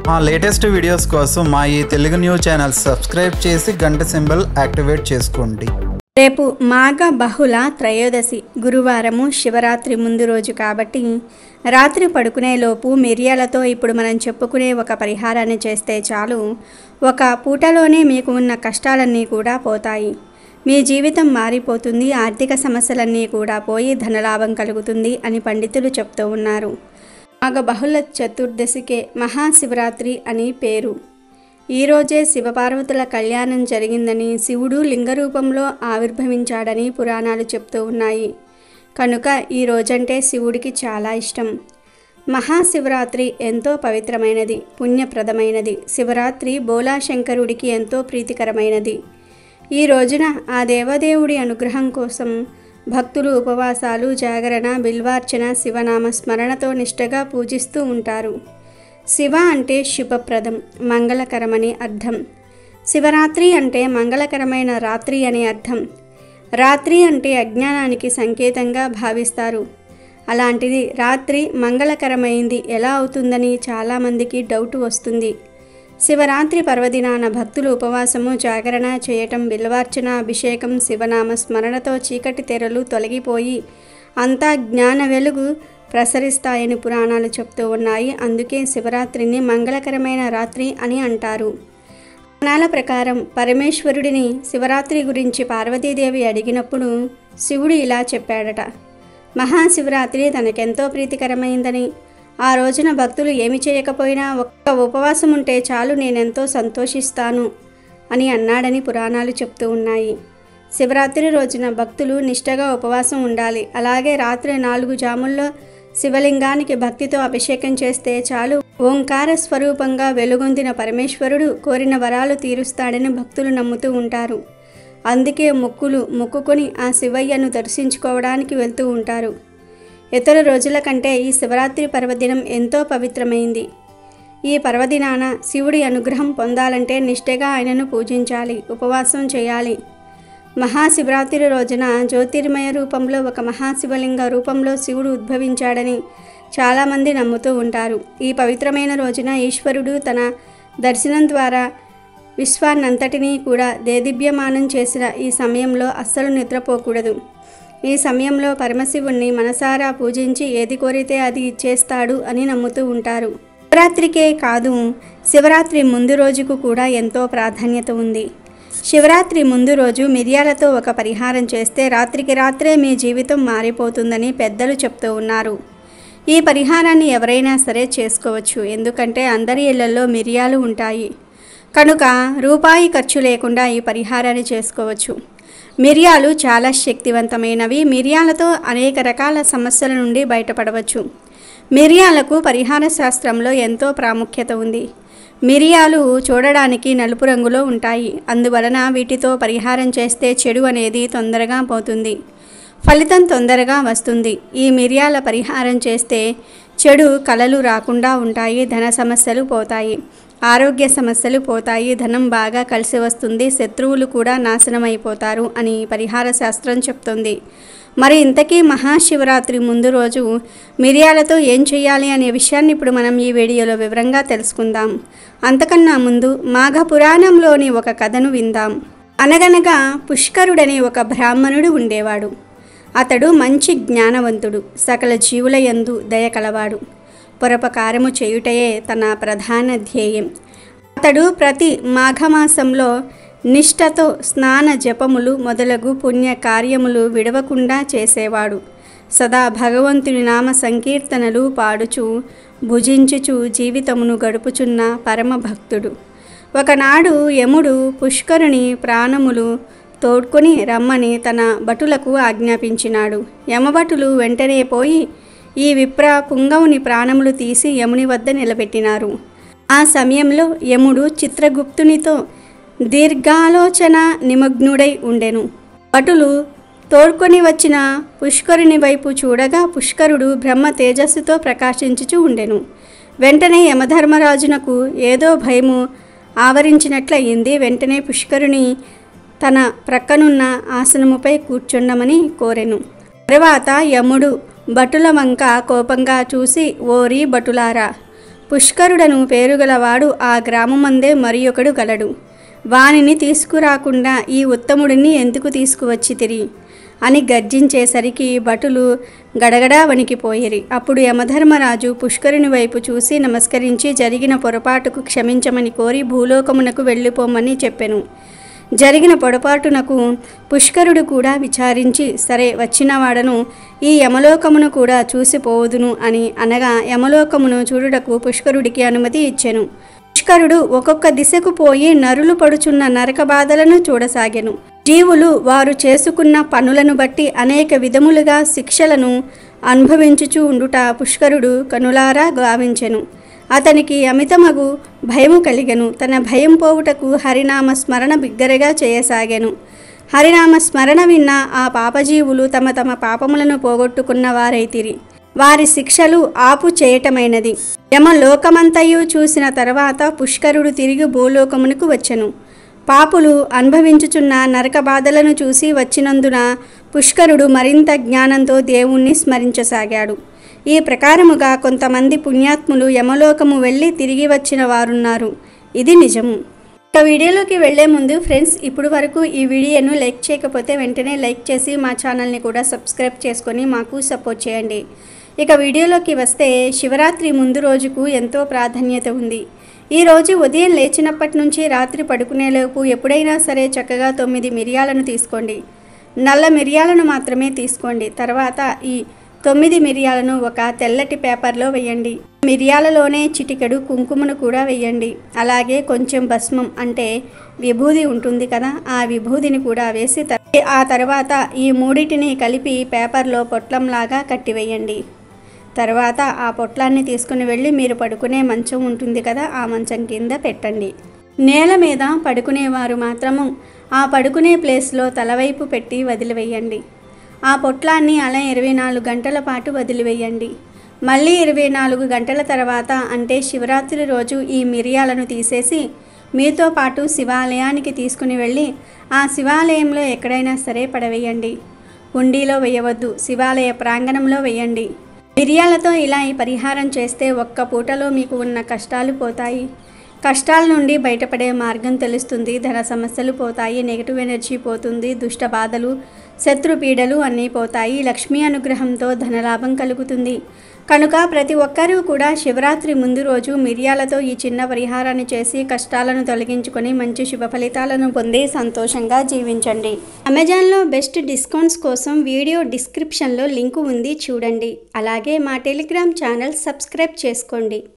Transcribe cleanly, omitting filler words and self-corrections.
మా latest videos కోసం మా ఈ తెలుగు న్యూస్ ఛానల్ సబ్స్క్రైబ్ చేసి గంట సింబల్ యాక్టివేట్ చేసుకోండి. రేపు మాఘ బహుళ త్రయోదశి గురువారము శివరాత్రి ముందు రోజు కాబట్టి రాత్రి పడుకునేలోపు మిరియాలతో ఇప్పుడు మనం చెప్పుకునే ఒక పరిహారాన్ని చేస్తే చాలు, ఒక పూటలోనే మీకు ఉన్న కష్టాలన్నీ కూడా పోతాయి. మీ జీవితం మారిపోతుంది, ఆర్థిక సమస్యలన్నీ కూడా పోయి ధనలాభం కలుగుతుంది అని పండితులు చెప్తూ ఉన్నారు. మాఘ బహుళ చతుర్దశికే మహాశివరాత్రి అని పేరు. ఈరోజే శివపార్వతుల కళ్యాణం జరిగిందని, శివుడు లింగ రూపంలో ఆవిర్భవించాడని పురాణాలు చెప్తూ ఉన్నాయి. కనుక ఈ రోజంటే శివుడికి చాలా ఇష్టం. మహాశివరాత్రి ఎంతో పవిత్రమైనది, పుణ్యప్రదమైనది. శివరాత్రి బోలాశంకరుడికి ఎంతో ప్రీతికరమైనది. ఈ రోజున ఆ దేవదేవుడి అనుగ్రహం కోసం భక్తులు ఉపవాసాలు, జాగరణ, బిల్వార్చన, శివనామ స్మరణతో నిష్టగా పూజిస్తూ ఉంటారు. శివ అంటే శుభప్రదం, మంగళకరమని అర్థం. శివరాత్రి అంటే మంగళకరమైన రాత్రి అని అర్థం. రాత్రి అంటే అజ్ఞానానికి సంకేతంగా భావిస్తారు. అలాంటిది రాత్రి మంగళకరమైంది ఎలా అవుతుందని చాలామందికి డౌట్ వస్తుంది. శివరాత్రి పర్వదినాన భక్తులు ఉపవాసము, జాగరణ చేయటం, బిల్వార్చన, అభిషేకం, శివనామ స్మరణతో చీకటి తెరలు తొలగిపోయి అంతా జ్ఞాన వెలుగు ప్రసరిస్తాయని పురాణాలు చెప్తూ ఉన్నాయి. అందుకే శివరాత్రిని మంగళకరమైన రాత్రి అని అంటారు. పురాణాల ప్రకారం పరమేశ్వరుడిని శివరాత్రి గురించి పార్వతీదేవి అడిగినప్పుడు శివుడు ఇలా చెప్పాడట: మహాశివరాత్రి తనకెంతో ప్రీతికరమైందని, ఆ రోజున భక్తులు ఏమి చేయకపోయినా ఒక్క ఉపవాసం ఉంటే చాలు నేనెంతో సంతోషిస్తాను అని అన్నాడని పురాణాలు చెప్తూ ఉన్నాయి. శివరాత్రి రోజున భక్తులు నిష్టగా ఉపవాసం ఉండాలి. అలాగే రాత్రి 4 జాముల్లో శివలింగానికి భక్తితో అభిషేకం చేస్తే చాలు, ఓంకార స్వరూపంగా వెలుగొందిన పరమేశ్వరుడు కోరిన వరాలు తీరుస్తాడని భక్తులు నమ్ముతూ ఉంటారు. అందుకే మొక్కుకొని ఆ శివయ్యను దర్శించుకోవడానికి వెళ్తూ ఉంటారు. ఇతర రోజుల కంటే ఈ శివరాత్రి పర్వదినం ఎంతో పవిత్రమైంది. ఈ పర్వదినాన శివుడి అనుగ్రహం పొందాలంటే నిష్టగా ఆయనను పూజించాలి, ఉపవాసం చేయాలి. మహాశివరాత్రి రోజున జ్యోతిర్మయ రూపంలో ఒక మహాశివలింగ రూపంలో శివుడు ఉద్భవించాడని చాలామంది నమ్ముతూ ఉంటారు. ఈ పవిత్రమైన రోజున ఈశ్వరుడు తన దర్శనం ద్వారా విశ్వాన్నంతటినీ కూడా దేదీప్యమానం చేసిన ఈ సమయంలో అస్సలు నిద్రపోకూడదు. ఈ సమయంలో పరమశివుణ్ణి మనసారా పూజించి ఏది కోరితే అది ఇచ్చేస్తాడు అని నమ్ముతూ ఉంటారు. శివరాత్రికే కాదు, శివరాత్రి ముందు రోజుకు కూడా ఎంతో ప్రాధాన్యత ఉంది. శివరాత్రి ముందు రోజు మిరియాలతో ఒక పరిహారం చేస్తే రాత్రికి రాత్రే మీ జీవితం మారిపోతుందని పెద్దలు చెప్తూ ఉన్నారు. ఈ పరిహారాన్ని ఎవరైనా సరే చేసుకోవచ్చు, ఎందుకంటే అందరి ఇళ్లలో మిరియాలు ఉంటాయి. కనుక రూపాయి ఖర్చు లేకుండా ఈ పరిహారాన్ని చేసుకోవచ్చు. మిరియాలు చాలా శక్తివంతమైనవి. మిరియాలతో అనేక రకాల సమస్యల నుండి బయటపడవచ్చు. మిరియాలకు పరిహార శాస్త్రంలో ఎంతో ప్రాముఖ్యత ఉంది. మిరియాలు చూడడానికి నలుపు రంగులో ఉంటాయి. అందువలన వీటితో పరిహారం చేస్తే చెడు అనేది తొందరగా పోతుంది, ఫలితం తొందరగా వస్తుంది. ఈ మిరియాల పరిహారం చేస్తే చెడు కలలు రాకుండా ఉంటాయి, ధన సమస్యలు పోతాయి, ఆరోగ్య సమస్యలు పోతాయి, ధనం బాగా కలిసి వస్తుంది, శత్రువులు కూడా నాశనమైపోతారు అని పరిహార శాస్త్రం చెప్తుంది. మరి ఇంతకీ మహాశివరాత్రి ముందు రోజు మిరియాలతో ఏం చేయాలి అనే విషయాన్ని ఇప్పుడు మనం ఈ వీడియోలో వివరంగా తెలుసుకుందాం. అంతకన్నా ముందు మాఘ పురాణంలోని ఒక కథను విందాం. అనగనగా పుష్కరుడనే ఒక బ్రాహ్మణుడు ఉండేవాడు. అతడు మంచి జ్ఞానవంతుడు, సకల జీవుల యందు దయ కలవాడు. పరోపకారము చేయుటయే తన ప్రధాన ధ్యేయం. అతడు ప్రతి మాఘమాసంలో నిష్టతో స్నాన జపములు మొదలగు పుణ్య కార్యములు విడవకుండా చేసేవాడు. సదా భగవంతుని నామ సంకీర్తనలు పాడుచు భుజించుచు జీవితమును గడుపుచున్న పరమ భక్తుడు. ఒకనాడు యముడు పుష్కరుని ప్రాణములు తోడ్కొని రమ్మని తన భటులకు ఆజ్ఞాపించినాడు. యమభటులు వెంటనే పోయి ఈ విప్ర పుంగవుని ప్రాణములు తీసి యముని వద్ద నిలబెట్టినారు. ఆ సమయంలో యముడు చిత్రగుప్తునితో దీర్ఘాలోచన నిమగ్నుడై ఉండెను. భటులు తోడ్కొని వచ్చిన పుష్కరుని వైపు చూడగా పుష్కరుడు బ్రహ్మ తేజస్సుతో ప్రకాశించుచూ ఉండెను. వెంటనే యమధర్మరాజునకు ఏదో భయము ఆవరించినట్లయింది. వెంటనే పుష్కరుని తన ప్రక్కనున్న ఆసనముపై కూర్చుండమని కోరెను. తరువాత యముడు భటుల వంక కోపంగా చూసి, ఓరి భటులారా, పుష్కరుడను పేరుగలవాడు ఆ గ్రామమందే మరియొకడు గలడు. వానిని తీసుకురాకుండా ఈ ఉత్తముడిని ఎందుకు తీసుకువచ్చితిరి అని గర్జించేసరికి భటులు గడగడా వణికిపోయిరి. అప్పుడు యమధర్మరాజు పుష్కరుని వైపు చూసి నమస్కరించి జరిగిన పొరపాటుకు క్షమించమని కోరి భూలోకమునకు వెళ్ళిపోమని చెప్పెను. జరిగిన పొరపాటునకు పుష్కరుడు కూడా విచారించి, సరే వచ్చినవాడను ఈ యమలోకమును కూడా చూసిపోవుదును అని అనగా యమలోకమును చూడుటకు పుష్కరుడికి అనుమతి ఇచ్చెను. పుష్కరుడు ఒక్కొక్క దిశకు పోయి నరులు పడుచున్న నరక బాధలను చూడసాగెను. జీవులు వారు చేసుకున్న పనులను బట్టి అనేక విధములుగా శిక్షలను అనుభవించుచూ ఉండుట పుష్కరుడు కనులారా గావించెను. అతనికి అమితమగు భయము కలిగెను. తన భయం పోవుటకు హరినామ స్మరణ బిగ్గరగా చేయసాగెను. హరినామ స్మరణ విన్న ఆ పాపజీవులు తమ తమ పాపములను పోగొట్టుకున్న వారైతిరి. వారి శిక్షలు ఆపు చేయటమైనది. యమలోకమంతయు చూసిన తర్వాత పుష్కరుడు తిరిగి భూలోకమునకు వచ్చెను. పాపులు అనుభవించుచున్న నరక బాధలను చూసి వచ్చినందున పుష్కరుడు మరింత జ్ఞానంతో దేవుణ్ణి స్మరించసాగాడు. ఈ ప్రకారముగా కొంతమంది పుణ్యాత్ములు యమలోకము వెళ్ళి తిరిగి వచ్చిన వారున్నారు. ఇది నిజము. ఇక వీడియోలోకి వెళ్లే ముందు ఫ్రెండ్స్, ఇప్పుడు వరకు ఈ వీడియోను లైక్ చేయకపోతే వెంటనే లైక్ చేసి మా ఛానల్ని కూడా సబ్స్క్రైబ్ చేసుకొని మాకు సపోర్ట్ చేయండి. ఇక వీడియోలోకి వస్తే, శివరాత్రి ముందు రోజుకు ఎంతో ప్రాధాన్యత ఉంది. ఈ రోజు ఉదయం లేచినప్పటి నుంచి రాత్రి పడుకునేలోపు ఎప్పుడైనా సరే చక్కగా 9 మిరియాలను తీసుకోండి. నల్ల మిరియాలను మాత్రమే తీసుకోండి. తర్వాత ఈ 9 మిరియాలను ఒక తెల్లటి పేపర్లో వేయండి. మిరియాలలోనే చిటికెడు కుంకుమను కూడా వేయండి. అలాగే కొంచెం భస్మం అంటే విభూది ఉంటుంది కదా, ఆ విభూదిని కూడా వేసి ఆ తర్వాత ఈ మూడిటిని కలిపి పేపర్లో పొట్లంలాగా కట్టివేయండి. తర్వాత ఆ పొట్లాన్ని తీసుకుని వెళ్ళి మీరు పడుకునే మంచం ఉంటుంది కదా, ఆ మంచం కింద పెట్టండి. నేల మీద పడుకునేవారు మాత్రము ఆ పడుకునే ప్లేస్లో తలవైపు పెట్టి వదిలివేయండి. ఆ పొట్లాన్ని అలా 24 గంటల పాటు వదిలివేయండి. మళ్ళీ 24 గంటల తర్వాత అంటే శివరాత్రి రోజు ఈ మిరియాలను తీసేసి మీతో పాటు శివాలయానికి తీసుకుని వెళ్ళి ఆ శివాలయంలో ఎక్కడైనా సరే పడవేయండి. హుండీలో వేయవద్దు, శివాలయ ప్రాంగణంలో వేయండి. మిరియాలతో ఇలా ఈ పరిహారం చేస్తే ఒక్క పూటలో మీకు ఉన్న కష్టాలు పోతాయి. కష్టాల నుండి బయటపడే మార్గం తెలుస్తుంది. ధన సమస్యలు పోతాయి, నెగిటివ్ ఎనర్జీ పోతుంది, దుష్ట బాధలు, శత్రుపీడలు అన్నీ పోతాయి. లక్ష్మీ అనుగ్రహంతో ధనలాభం కలుగుతుంది. కనుక ప్రతి ఒక్కరూ కూడా శివరాత్రి ముందు రోజు మిరియాలతో ఈ చిన్న పరిహారాన్ని చేసి కష్టాలను తొలగించుకొని మంచి శుభ ఫలితాలను పొంది సంతోషంగా జీవించండి. అమెజాన్లో బెస్ట్ డిస్కౌంట్స్ కోసం వీడియో డిస్క్రిప్షన్లో లింకు ఉంది, చూడండి. అలాగే మా టెలిగ్రామ్ ఛానల్ సబ్స్క్రైబ్ చేసుకోండి.